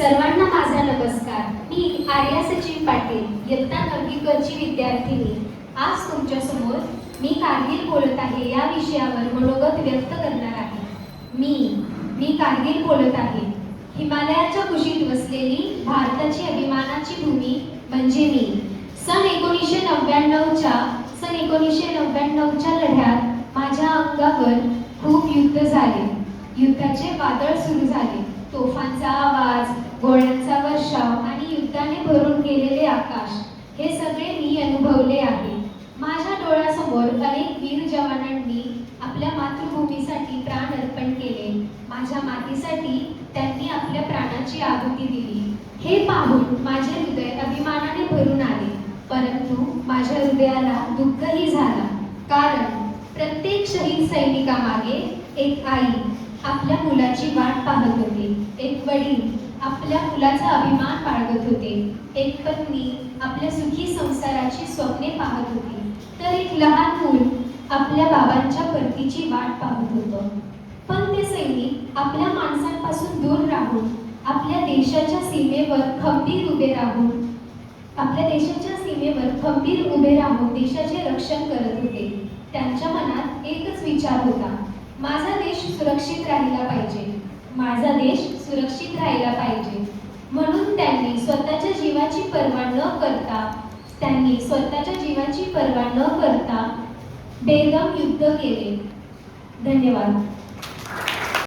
सर्वांना माझा नमस्कार। मी आर्या सचिन पाटील, इयत्ता 9वी क ची विद्यार्थिनी। आज तुमच्या समोर मी कारगिल बोलत आहे या विषयावर मनोगत व्यक्त करणार आहे। मी कारगिल बोलत आहे। हिमालयाच्या कुशीत वसलेली भारताची अभिमानाची भूमी म्हणजे मी। सन 1999च्या लढ्यात माझ्या अंगावर खूप युद्ध झाले। युद्धाचे वादळ सुरू झाले। तोफांचा आवाज, गोळ्यांचा वर्षाव आणि युद्धाने भरून गेलेले आकाश, हे सगळे मी अनुभवले आहे। माझ्या डोळ्यासमोर अनेक वीर जवानांनी आपल्या मातृभूमीसाठी प्राण अर्पण केले। माझ्या मातीसाठी त्यांनी आपल्या प्राणाची आहुती दिली। हे पाहून माझे हृदय अभिमानाने भरून आले, परंतु माझ्या हृदयाला दुःखही झाला, कारण प्रत्येक शहीद सैनिकामागे एक आई आपल्या मुलाची वाट पाहत होते, एक वडील आपल्या मुलाचा अभिमान बाळगत होते, एक पत्नी आपल्या सुखी संसाराची स्वप्ने पाहत होती, तर एक लहान मूल आपल्या बाबांच्या परतीची वाट पाहत होतं। पण ते सैनिक आपल्या माणसांपासून दूर राहून आपल्या देशाच्या सीमेवर खंबीर उभे राहून देशाचे रक्षण करत होते। त्यांच्या मनात एकच विचार होता, माझा देश सुरक्षित राहिला पाहिजे, माझा देश सुरक्षित राहिला पाहिजे। म्हणून त्यांनी स्वतःच्या जीवाची पर्वा न करता बेदम युद्ध केले। धन्यवाद।